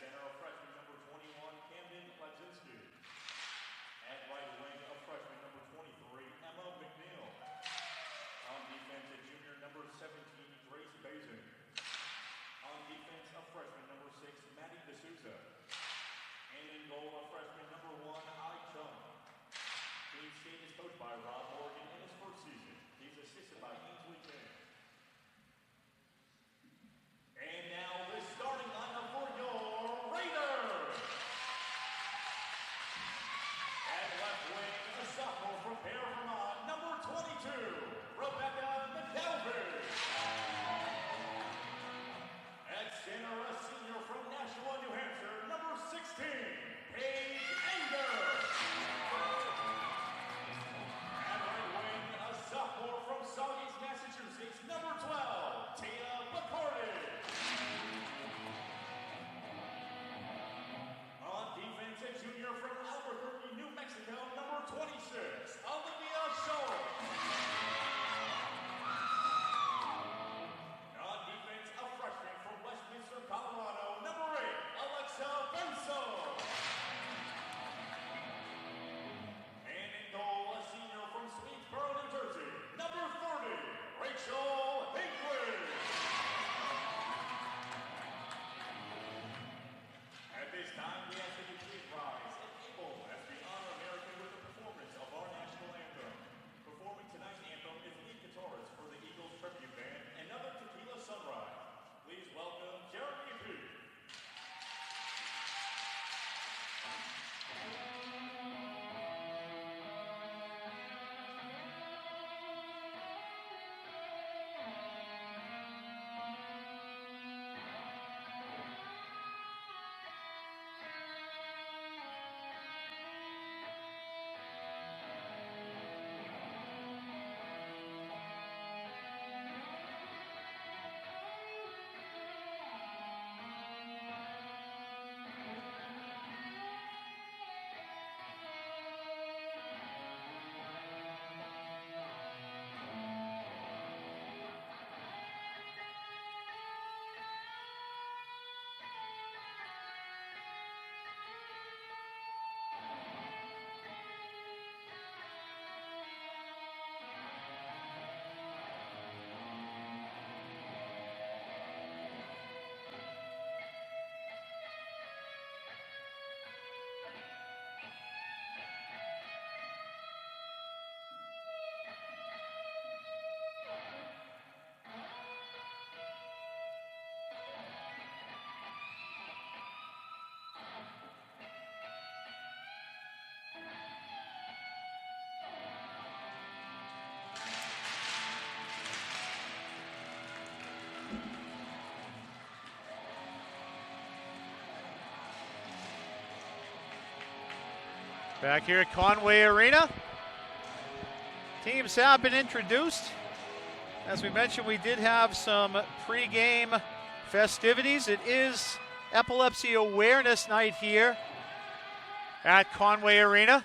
center, a freshman number 21, Camden Ladzinski. At right wing, a freshman number 23, Emma McNeil. On defense, a junior number 17, Grace Bazin. On defense, a freshman number 6, Maddie D'Souza. And in goal, a freshman number 1, Ai Chung. Team skate is coached by Rob Morgan in his first season. He's assisted by Ainsley King. And now the starting lineup for your Raiders. At left wing, a sophomore from Bear, Vermont, number 22, Rebecca McKelvey. At center, a senior from Nashua, New Hampshire, number 16, Paige Anger. At right wing, a sophomore from Saugus, Massachusetts, number 12, Tia McCordy. On defense, a junior from Albuquerque, New Mexico, number 26, Olivia Schultz. On defense, a freshman from Westminster, Colorado, number 8, Alexa Benso. And in goal, a senior from Swedesboro, New Jersey, number 30, Rachel Hinckley. At this time, we ask that you please rise and able as we honor America with the performance of our national anthem. Performing tonight's anthem is lead guitarist for the Eagles Tribute Band, Another Tequila Sunrise. Please welcome Jeremy P. Back here at Conway Arena. Teams have been introduced. As we mentioned, we did have some pregame festivities. It is Epilepsy Awareness Night here at Conway Arena.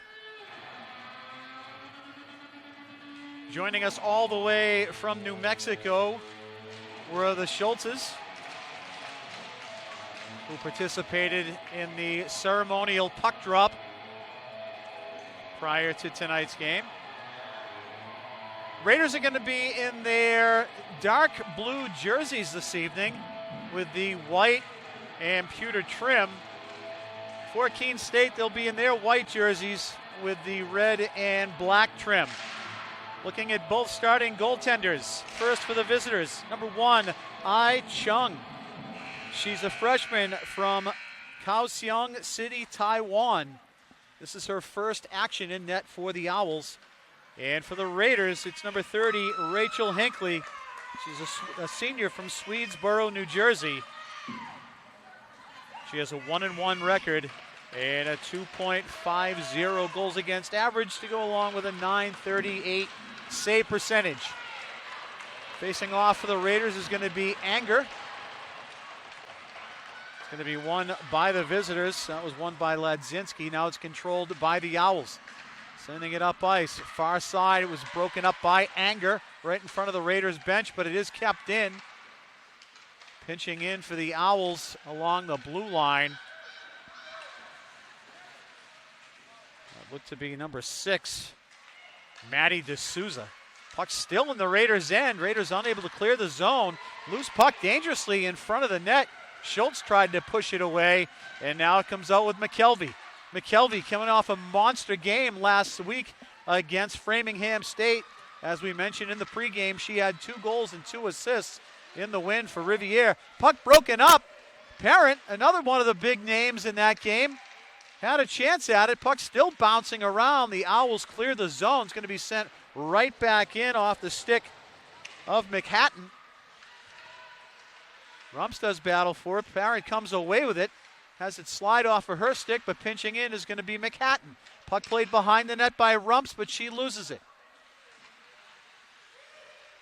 Joining us all the way from New Mexico were the Schultzes, who participated in the ceremonial puck drop prior to tonight's game. Raiders are going to be in their dark blue jerseys this evening with the white and pewter trim. For Keene State, they'll be in their white jerseys with the red and black trim. Looking at both starting goaltenders. First for the visitors, number 1, Ai Chung. She's a freshman from Kaohsiung City, Taiwan. This is her first action in net for the Owls. And for the Raiders, it's number 30, Rachel Hinckley. She's a senior from Swedesboro, New Jersey. She has a 1-1 record and a 2.50 goals against average to go along with a .938 save percentage. Facing off for the Raiders is going to be Anger. It's going to be won by the visitors. That was won by Ladzinski. Now it's controlled by the Owls. Sending it up ice. Far side, it was broken up by Anger right in front of the Raiders bench, but it is kept in. Pinching in for the Owls along the blue line looked to be number 6, Maddie D'Souza. Puck still in the Raiders' end. Raiders unable to clear the zone. Loose puck dangerously in front of the net. Schultz tried to push it away, and now it comes out with McKelvey. McKelvey coming off a monster game last week against Framingham State. As we mentioned in the pregame, she had 2 goals and 2 assists in the win for Rivier. Puck broken up. Parent, another one of the big names in that game, had a chance at it. Puck still bouncing around. The Owls clear the zone. It's going to be sent right back in off the stick of McHatton. Rumps does battle for it. Parent comes away with it. Has it slide off of her stick, but pinching in is going to be McHatton. Puck played behind the net by Rumps, but she loses it.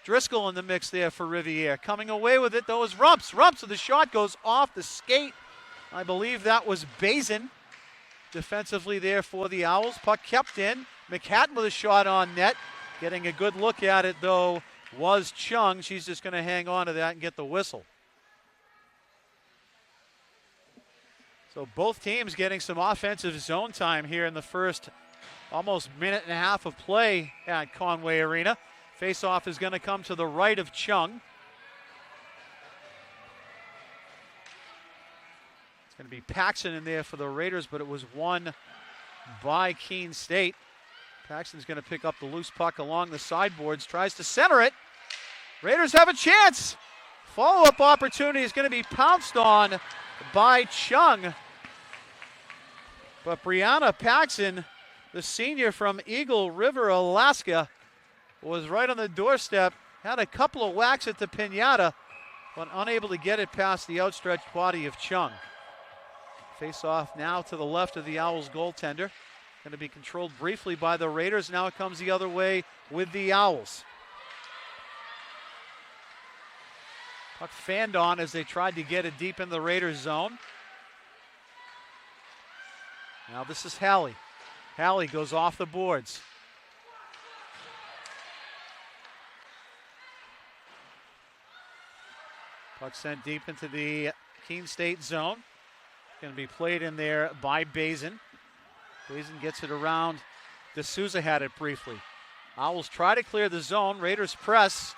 Driscoll in the mix there for Rivier. Coming away with it, though, is Rumps. Rumps with the shot goes off the skate. I believe that was Bazin defensively there for the Owls. Puck kept in. McHatton with a shot on net. Getting a good look at it, though, was Chung. She's just going to hang on to that and get the whistle. So both teams getting some offensive zone time here in the first almost minute and a half of play at Conway Arena. Face-off is going to come to the right of Chung. It's going to be Paxson in there for the Raiders, but it was won by Keene State. Paxson's going to pick up the loose puck along the sideboards, tries to center it. Raiders have a chance. Follow-up opportunity is going to be pounced on by Chung. But Brianna Paxson, the senior from Eagle River, Alaska, was right on the doorstep, had a couple of whacks at the pinata, but unable to get it past the outstretched body of Chung. Face-off now to the left of the Owls goaltender. Going to be controlled briefly by the Raiders. Now it comes the other way with the Owls. Puck fanned on as they tried to get it deep in the Raiders zone. Now this is Halley. Halley goes off the boards. Puck sent deep into the Keene State zone. Going to be played in there by Bazin. Bazin gets it around. D'Souza had it briefly. Owls try to clear the zone. Raiders press.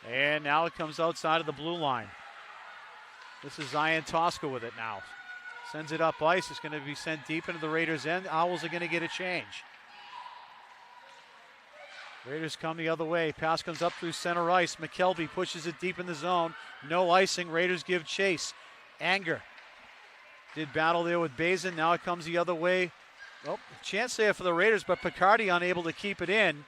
And now it comes outside of the blue line. This is Zion Tosca with it now. Sends it up ice. It's going to be sent deep into the Raiders' end. Owls are going to get a change. Raiders come the other way. Pass comes up through center ice. McKelvey pushes it deep in the zone. No icing. Raiders give chase. Anger did battle there with Bazin. Now it comes the other way. Oh, chance there for the Raiders, but Picardi unable to keep it in.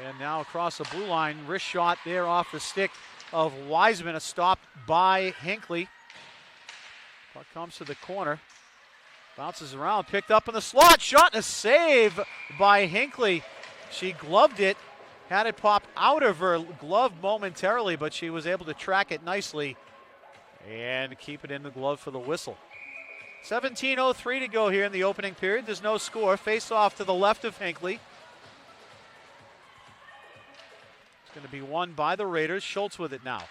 And now across the blue line, wrist shot there off the stick of Wiseman. A stop by Hinckley. Puck comes to the corner. Bounces around, picked up in the slot. Shot and a save by Hinckley. She gloved it, had it pop out of her glove momentarily, but she was able to track it nicely and keep it in the glove for the whistle. 17:03 to go here in the opening period. There's no score. Face off to the left of Hinckley. It's going to be won by the Raiders. Schultz with it now.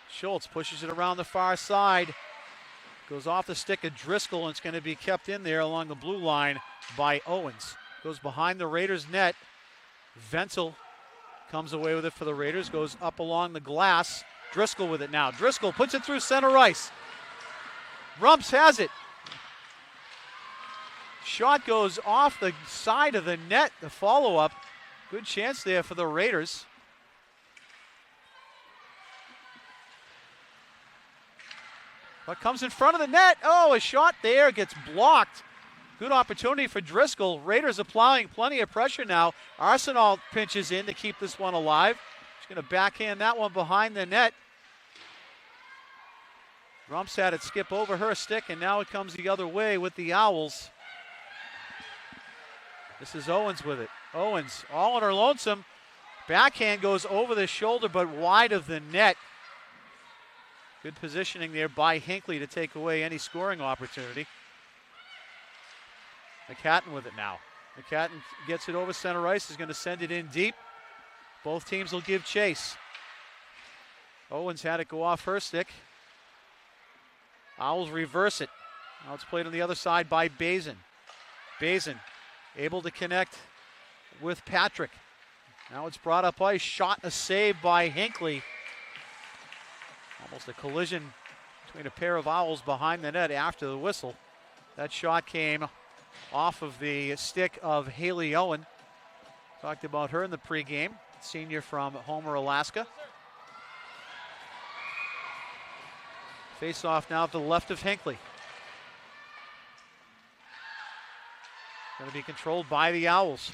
Schultz pushes it around the far side. Goes off the stick of Driscoll, and it's going to be kept in there along the blue line by Owens. Goes behind the Raiders' net. Venzel comes away with it for the Raiders. Goes up along the glass. Driscoll with it now. Driscoll puts it through center ice. Rumps has it. Shot goes off the side of the net. The follow-up. Good chance there for the Raiders. But comes in front of the net. Oh, a shot there gets blocked. Good opportunity for Driscoll. Raiders applying plenty of pressure now. Arsenal pinches in to keep this one alive. She's going to backhand that one behind the net. Rumps had it skip over her stick, and now it comes the other way with the Owls. This is Owens with it. Owens all on her lonesome. Backhand goes over the shoulder but wide of the net. Good positioning there by Hinckley to take away any scoring opportunity. McHatton with it now. McHatton gets it over center ice, is going to send it in deep. Both teams will give chase. Owens had it go off her stick. Owls reverse it. Now it's played on the other side by Bazin. Bazin able to connect with Patrick. Now it's brought up ice. Shot, a save by Hinckley. Almost a collision between a pair of Owls behind the net after the whistle. That shot came off of the stick of Haley Owen. Talked about her in the pregame. Senior from Homer, Alaska. Face off now to the left of Hinckley. Going to be controlled by the Owls.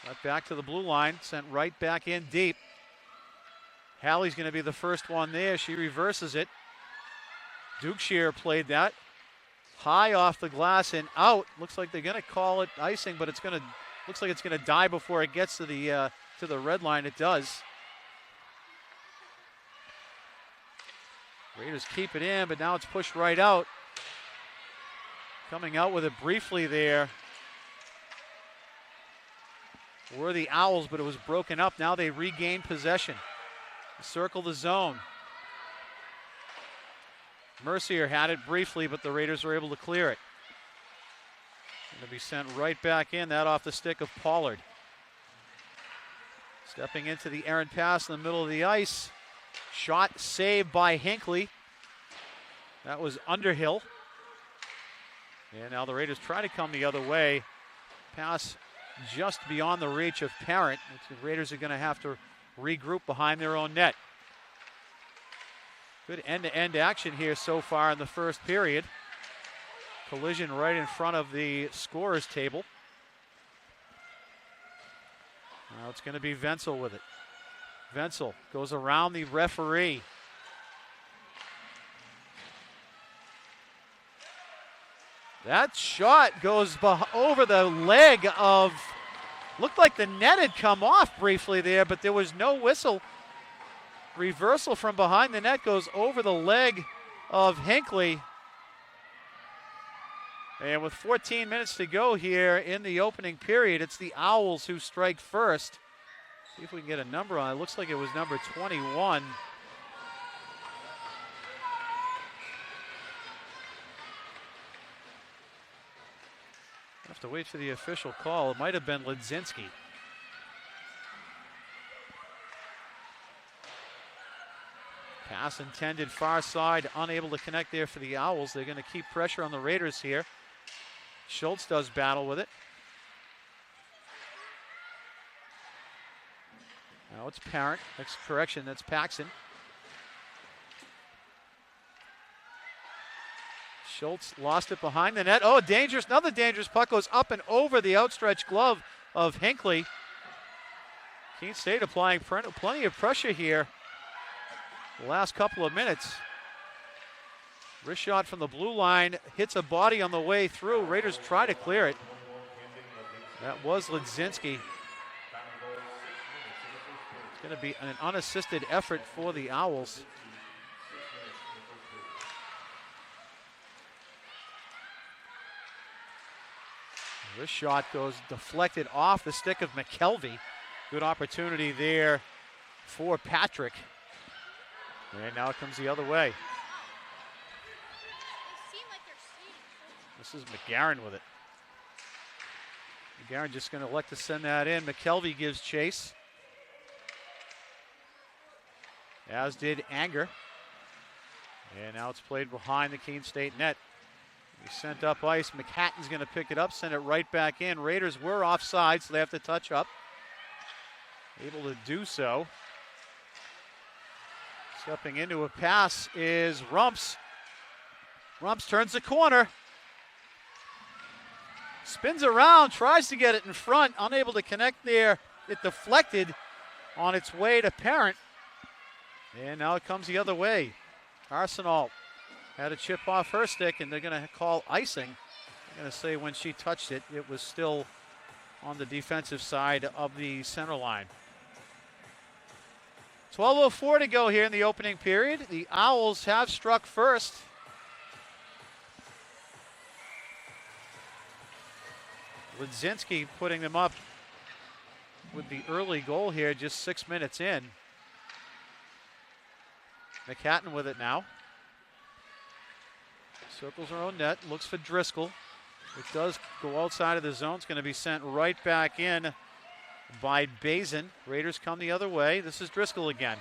Right back to the blue line, sent right back in deep. Hallie's going to be the first one there. She reverses it. Dukeshire played that. High off the glass and out. Looks like they're going to call it icing, but looks like it's going to die before it gets to the red line. It does. Raiders keep it in, but now it's pushed right out. Coming out with it briefly there were the Owls, but it was broken up. Now they regain possession. Circle the zone. Mercier had it briefly, but the Raiders were able to clear it. Going to be sent right back in, that off the stick of Pollard. Stepping into the errant pass in the middle of the ice. Shot saved by Hinckley. That was Underhill. And now the Raiders try to come the other way. Pass just beyond the reach of Parent. The Raiders are going to have to regroup behind their own net. Good end-to-end action here so far in the first period. Collision right in front of the scorer's table. Now it's going to be Wenzel with it. Wenzel goes around the referee. That shot goes over the leg of, looked like the net had come off briefly there, but there was no whistle. Reversal from behind the net goes over the leg of Hinckley. And with 14 minutes to go here in the opening period, it's the Owls who strike first. See if we can get a number on it. Looks like it was number 21. Have to wait for the official call. It might have been Ledzinski. Pass intended far side, unable to connect there for the Owls. They're going to keep pressure on the Raiders here. Schultz does battle with it. Now it's Parent. Next correction, that's Paxson. Schultz lost it behind the net. Oh, dangerous, another dangerous puck goes up and over the outstretched glove of Hinckley. Keene State applying plenty of pressure here the last couple of minutes. Wrist shot from the blue line, hits a body on the way through. Raiders try to clear it. That was Ledzinski. It's going to be an unassisted effort for the Owls. This shot goes deflected off the stick of McKelvey. Good opportunity there for Patrick. And now it comes the other way. This is McGarren with it. McGarren just going to elect to send that in. McKelvey gives chase. As did Anger. And now it's played behind the Keene State net. He sent up ice. McHatton's going to pick it up, send it right back in. Raiders were offside, so they have to touch up. Able to do so. Stepping into a pass is Rumps. Rumps turns the corner. Spins around, tries to get it in front, unable to connect there. It deflected on its way to Parent. And now it comes the other way. Arsenal had a chip off her stick, and they're going to call icing. I'm going to say when she touched it, it was still on the defensive side of the center line. 12:04 to go here in the opening period. The Owls have struck first. Ledzinski putting them up with the early goal here, just 6 minutes in. McHatton with it now. Circles her own net, looks for Driscoll. It does go outside of the zone. It's going to be sent right back in by Bazin. Raiders come the other way. This is Driscoll again.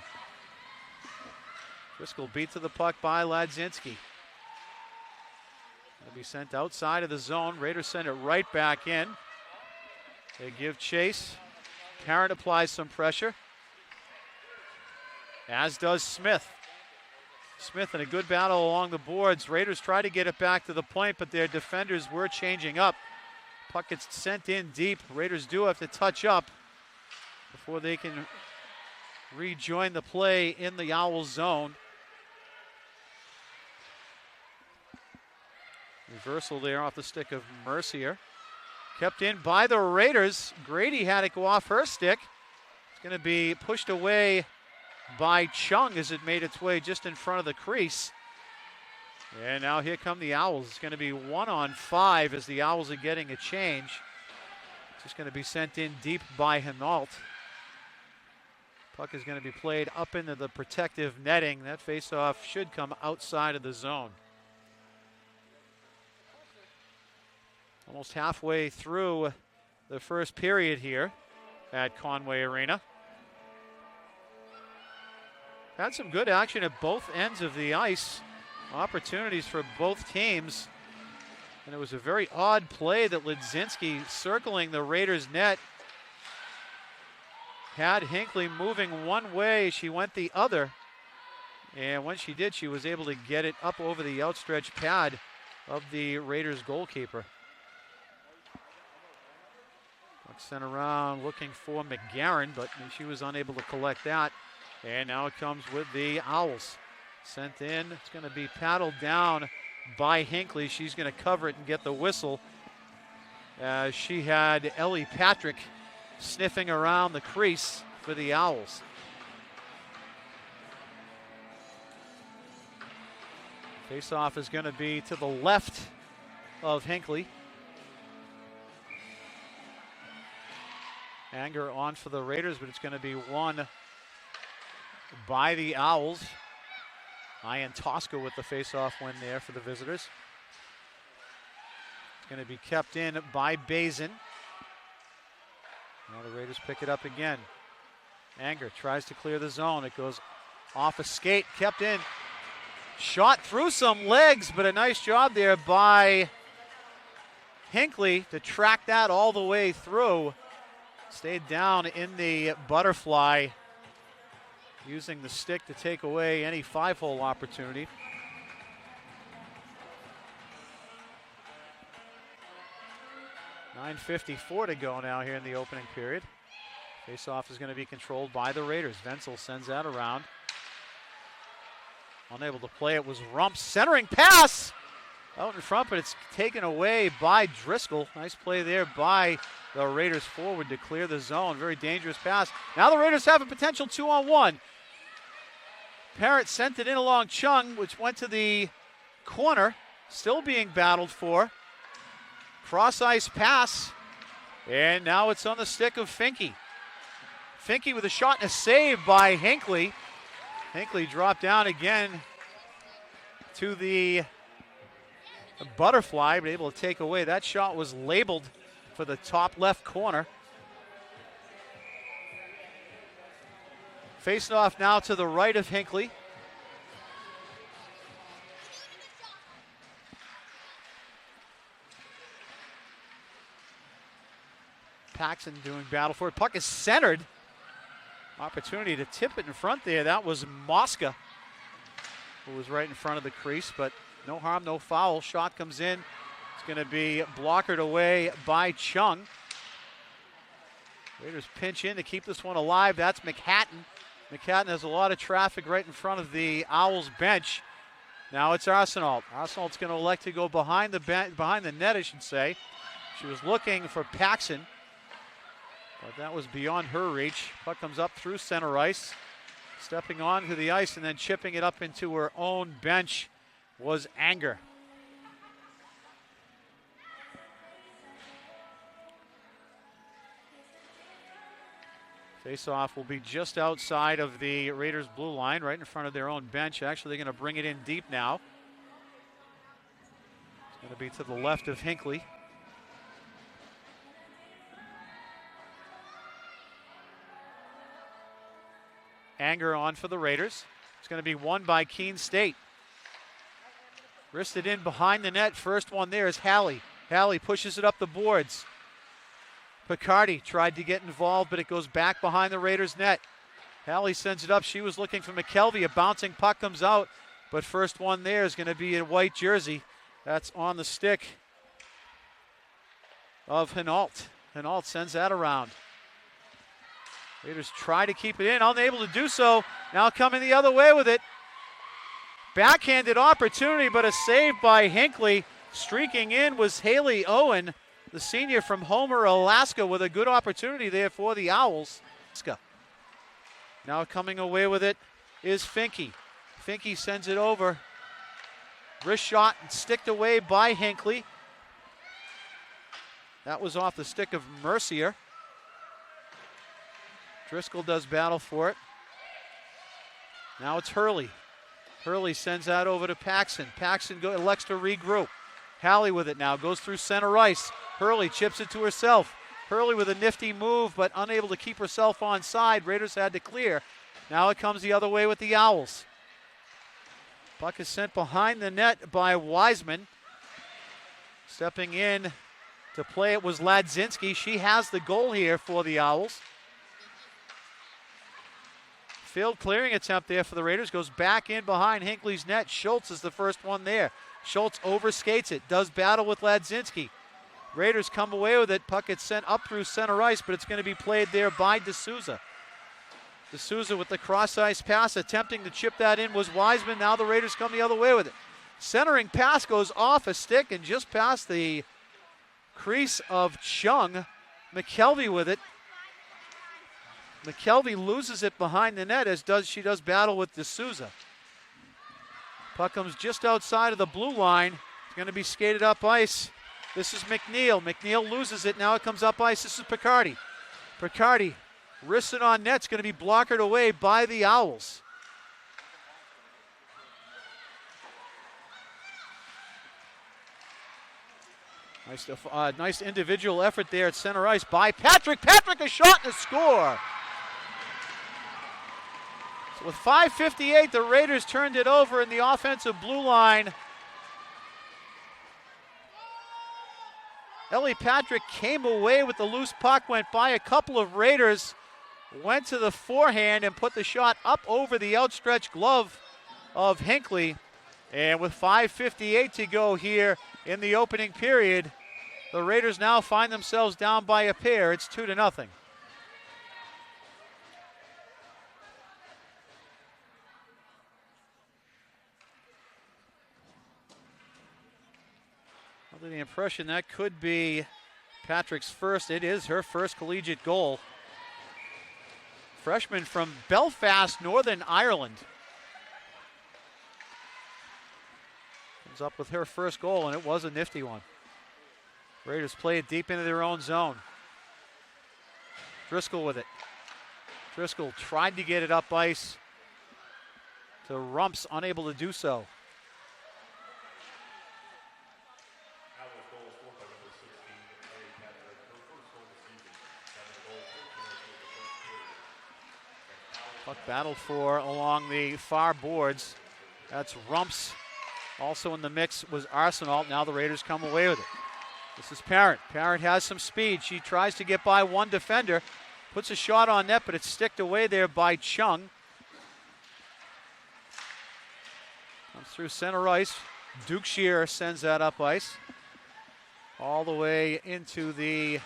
Driscoll beat to the puck by Ladzinski. It'll be sent outside of the zone. Raiders send it right back in. They give chase. Parent applies some pressure, as does Smith. Smith in a good battle along the boards. Raiders try to get it back to the point, but their defenders were changing up. Puck gets sent in deep. Raiders do have to touch up before they can rejoin the play in the Owls zone. Reversal there off the stick of Mercier. Kept in by the Raiders. Grady had it go off her stick. It's going to be pushed away by Chung as it made its way just in front of the crease. And now here come the Owls. It's going to be 1-on-5 as the Owls are getting a change. It's just going to be sent in deep by Hinault. Puck is going to be played up into the protective netting. That faceoff should come outside of the zone. Almost halfway through the first period here at Conway Arena. Had some good action at both ends of the ice. Opportunities for both teams. And it was a very odd play that Ladzinski, circling the Raiders' net, had Hinckley moving one way. She went the other. And when she did, she was able to get it up over the outstretched pad of the Raiders' goalkeeper. Sent around looking for McGarren, but she was unable to collect that. And now it comes with the Owls. Sent in. It's going to be paddled down by Hinckley. She's going to cover it and get the whistle. She had Ellie Patrick sniffing around the crease for the Owls. Face-off is going to be to the left of Hinckley. Anger on for the Raiders, but it's going to be won by the Owls. Ian Tosca with the face-off win there for the visitors. It's going to be kept in by Bazin. Now the Raiders pick it up again. Anger tries to clear the zone. It goes off a skate, kept in. Shot through some legs, but a nice job there by Hinckley to track that all the way through. Stayed down in the butterfly, using the stick to take away any five-hole opportunity. .9:54 to go now here in the opening period. Face-off is going to be controlled by the Raiders. Wenzel sends that around. Unable to play it was Rump's centering pass out in front, but it's taken away by Driscoll. Nice play there by the Raiders forward to clear the zone. Very dangerous pass. Now the Raiders have a potential 2-on-1. Parrott sent it in along Chung, which went to the corner. Still being battled for. Cross-ice pass. And now it's on the stick of Finke. Finke with a shot and a save by Hinckley. Hinckley dropped down again to the butterfly, but able to take away. That shot was labeled for the top left corner. Facing off now to the right of Hinckley. Paxson doing battle for it. Puck is centered. Opportunity to tip it in front there. That was Mosca, who was right in front of the crease, but no harm, no foul. Shot comes in. It's going to be blockered away by Chung. Raiders pinch in to keep this one alive. That's McHatton. McHatton has a lot of traffic right in front of the Owls bench. Now it's Arsenault. Arsenault's going to elect to go behind the net, I should say. She was looking for Paxson, but that was beyond her reach. Puck comes up through center ice. Stepping onto the ice and then chipping it up into her own bench was Anger. Face-off will be just outside of the Raiders' blue line, right in front of their own bench. Actually, they're going to bring it in deep now. It's going to be to the left of Hinckley. hanger on for the Raiders. It's going to be won by Keene State. Wristed in behind the net. First one there is Halley. Halley pushes it up the boards. Picardi tried to get involved, but it goes back behind the Raiders' net. Halley sends it up. She was looking for McKelvey. A bouncing puck comes out, but first one there is going to be a white jersey. That's on the stick of Hinault. Hinault sends that around. Raiders try to keep it in, unable to do so. Now coming the other way with it. Backhanded opportunity, but a save by Hinckley. Streaking in was Haley Owen, the senior from Homer, Alaska, with a good opportunity there for the Owls. Now coming away with it is Finke. Finke sends it over. Wrist shot and sticked away by Hinckley. That was off the stick of Mercier. Driscoll does battle for it. Now it's Hurley. Hurley sends that over to Paxson. Paxson elects to regroup. Halley with it now, goes through center ice. Hurley chips it to herself. Hurley with a nifty move, but unable to keep herself on side. Raiders had to clear. Now it comes the other way with the Owls. Puck is sent behind the net by Wiseman. Stepping in to play it was Ladzinski. She has the goal here for the Owls. Failed clearing attempt there for the Raiders. Goes back in behind Hinckley's net. Schultz is the first one there. Schultz overskates it. Does battle with Ladzinski. Raiders come away with it. Puck gets sent up through center ice, but it's going to be played there by D'Souza. D'Souza with the cross-ice pass. Attempting to chip that in was Wiseman. Now the Raiders come the other way with it. Centering pass goes off a stick and just past the crease of Chung. McKelvey with it. McKelvey loses it behind the net, as she does battle with D'Souza. Puck comes just outside of the blue line. It's going to be skated up ice. This is McNeil. McNeil loses it. Now it comes up ice. This is Picardi. Picardi wrists it on net. It's going to be blockered away by the Owls. Nice individual effort there at center ice by Patrick. Patrick, a shot and a score. So with 5:58, the Raiders turned it over in the offensive blue line. Ellie Patrick came away with the loose puck, went by a couple of Raiders, went to the forehand and put the shot up over the outstretched glove of Hinckley. And with 5:58 to go here in the opening period, the Raiders now find themselves down by a pair. It's 2-0. Under the impression that could be Patrick's first. It is her first collegiate goal. Freshman from Belfast, Northern Ireland. Comes up with her first goal, and it was a nifty one. Raiders play it deep into their own zone. Driscoll with it. Driscoll tried to get it up ice to Rumps, unable to do so. Puck battled for along the far boards. That's Rumps. Also in the mix was Arsenal. Now the Raiders come away with it. This is Parent. Parent has some speed. She tries to get by one defender. Puts a shot on net, but it's sticked away there by Chung. Comes through center ice. Duke Shear sends that up ice. All the way into the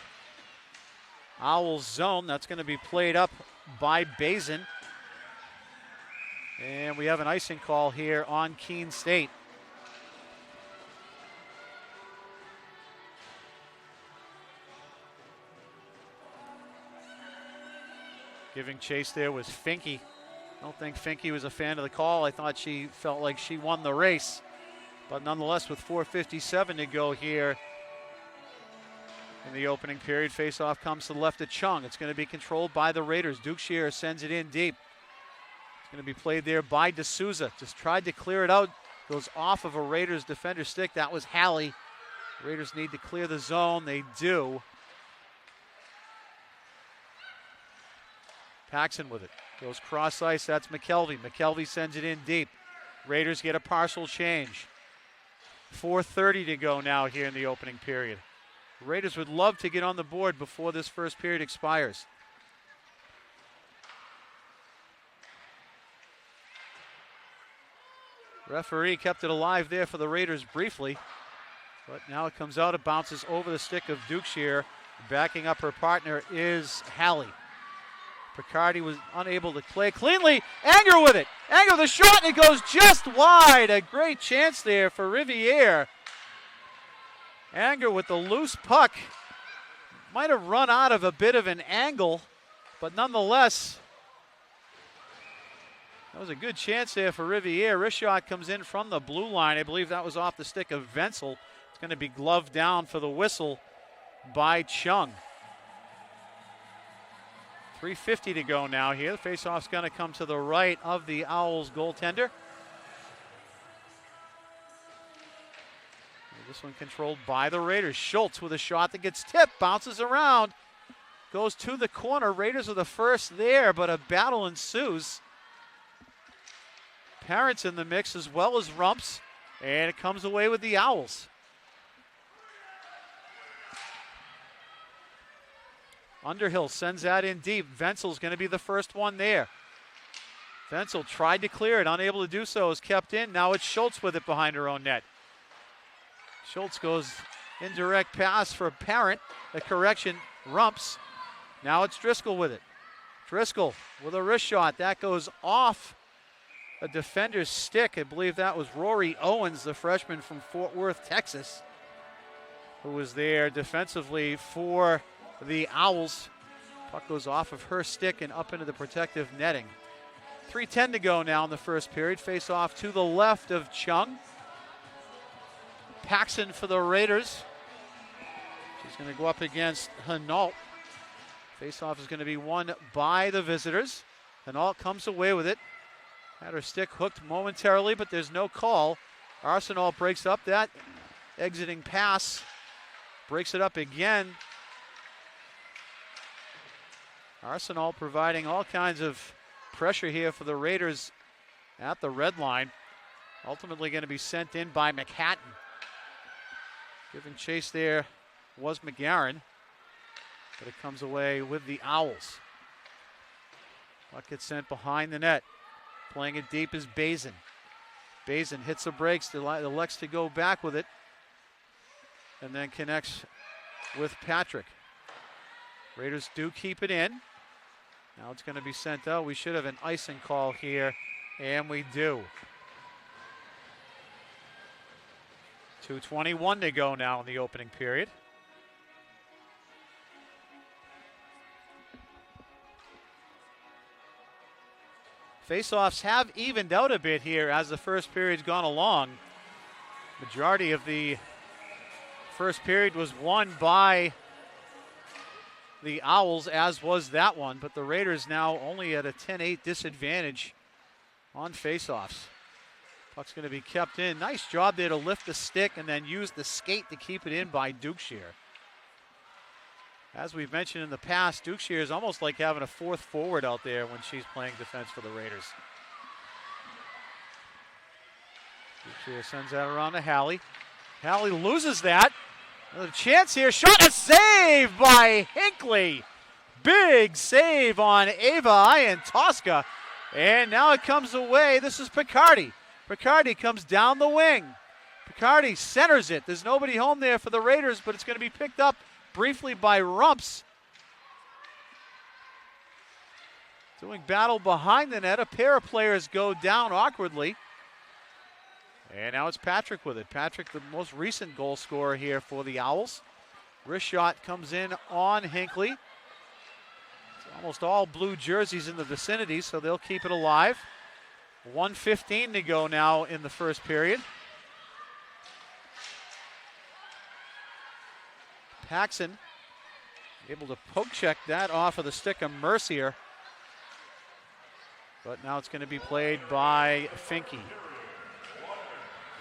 Owls zone. That's going to be played up by Bazin. And we have an icing call here on Keene State. Giving chase there was Finke. I don't think Finke was a fan of the call. I thought she felt like she won the race. But nonetheless, with 4:57 to go here in the opening period, faceoff comes to the left of Chung. It's going to be controlled by the Raiders. Duke Shear sends it in deep. It's going to be played there by D'Souza. Just tried to clear it out. Goes off of a Raiders defender stick. That was Halley. Raiders need to clear the zone. They do. Paxson with it. Goes cross ice, that's McKelvey. McKelvey sends it in deep. Raiders get a partial change. 4:30 to go now here in the opening period. Raiders would love to get on the board before this first period expires. Referee kept it alive there for the Raiders briefly, but now it comes out, it bounces over the stick of Dukeshire. Backing up her partner is Hallie. Picardi was unable to play cleanly. Anger with it. Anger with a shot, and it goes just wide. A great chance there for Rivier. Anger with the loose puck. Might have run out of a bit of an angle, but nonetheless, that was a good chance there for Rivier. Wrist shot comes in from the blue line. I believe that was off the stick of Wenzel. It's going to be gloved down for the whistle by Chung. 3:50 to go now here. The faceoff's going to come to the right of the Owls goaltender. This one controlled by the Raiders. Schultz with a shot that gets tipped, bounces around, goes to the corner. Raiders are the first there, but a battle ensues. Parents in the mix as well as Rumps, and it comes away with the Owls. Underhill sends that in deep. Wenzel's going to be the first one there. Wenzel tried to clear it, unable to do so, is kept in. Now it's Schultz with it behind her own net. Schultz goes indirect pass for Parent. A correction, Rumps. Now it's Driscoll with it. Driscoll with a wrist shot. That goes off a defender's stick. I believe that was Rory Owens, the freshman from Fort Worth, Texas, who was there defensively for the Owls. Puck goes off of her stick and up into the protective netting. 3:10 to go now in the first period. Face off to the left of Chung. Paxson for the Raiders. She's going to go up against Hinault. Face-off is going to be won by the visitors. Hinault comes away with it. Had her stick hooked momentarily, but there's no call. Arsenal breaks up that exiting pass. Breaks it up again. Arsenal providing all kinds of pressure here for the Raiders at the red line. Ultimately going to be sent in by McHatton. Giving chase there was McGarren, but it comes away with the Owls. Puck gets sent behind the net. Playing it deep is Bazin. Bazin hits the brakes, elects to go back with it, and then connects with Patrick. Raiders do keep it in. Now it's going to be sent out. We should have an icing call here, and we do. 2:21 to go now in the opening period. Faceoffs have evened out a bit here as the first period's gone along. Majority of the first period was won by the Owls, as was that one, but the Raiders now only at a 10-8 disadvantage on faceoffs. Puck's going to be kept in. Nice job there to lift the stick and then use the skate to keep it in by Dukeshire. As we've mentioned in the past, Dukeshire is almost like having a fourth forward out there when she's playing defense for the Raiders. Dukeshire sends that around to Hallie. Hallie loses that. Another chance here. Shot, a save by Hinckley. Big save on Ava Iantoska. And now it comes away. This is Picardi. Picardi comes down the wing. Picardi centers it. There's nobody home there for the Raiders, but it's going to be picked up briefly by Rumps. Doing battle behind the net. A pair of players go down awkwardly. And now it's Patrick with it. Patrick, the most recent goal scorer here for the Owls. Wrist shot comes in on Hinckley. It's almost all blue jerseys in the vicinity, so they'll keep it alive. 1:15 to go now in the first period. Paxson able to poke check that off of the stick of Mercier. But now it's going to be played by Finke.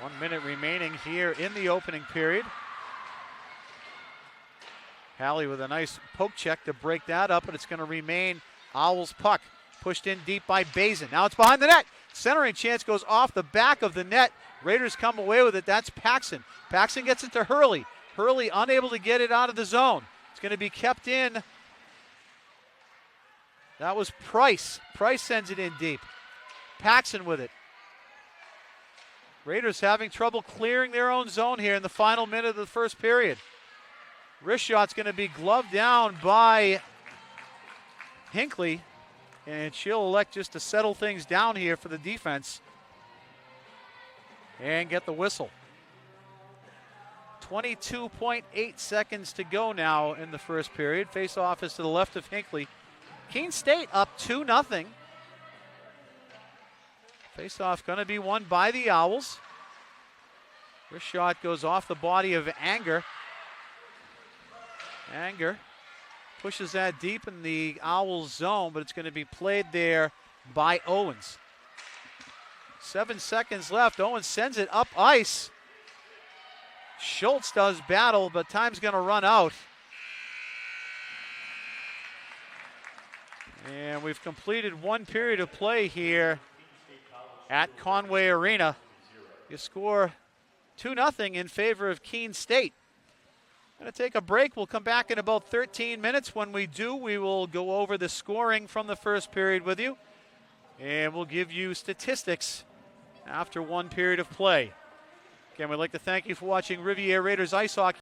1 minute remaining here in the opening period. Hallie with a nice poke check to break that up, and it's going to remain Owls puck. Pushed in deep by Bazin. Now it's behind the net. Centering chance goes off the back of the net. Raiders come away with it. That's Paxson. Paxson gets it to Hurley. Hurley unable to get it out of the zone. It's going to be kept in. That was Price. Price sends it in deep. Paxson with it. Raiders having trouble clearing their own zone here in the final minute of the first period. Wrist shot's going to be gloved down by Hinckley, and she'll elect just to settle things down here for the defense and get the whistle. 22.8 seconds to go now in the first period. Face-off is to the left of Hinckley. Keene State up 2-0. Face-off going to be won by the Owls. Wrist shot goes off the body of Anger. Anger pushes that deep in the Owls zone, but it's going to be played there by Owens. 7 seconds left. Owens sends it up ice. Schultz does battle, but time's going to run out. And we've completed one period of play here at Conway Arena. You score 2-0 in favor of Keene State. Going to take a break. We'll come back in about 13 minutes. When we do, we will go over the scoring from the first period with you. And we'll give you statistics after one period of play. Again, we'd like to thank you for watching Rivier Raiders Ice Hockey.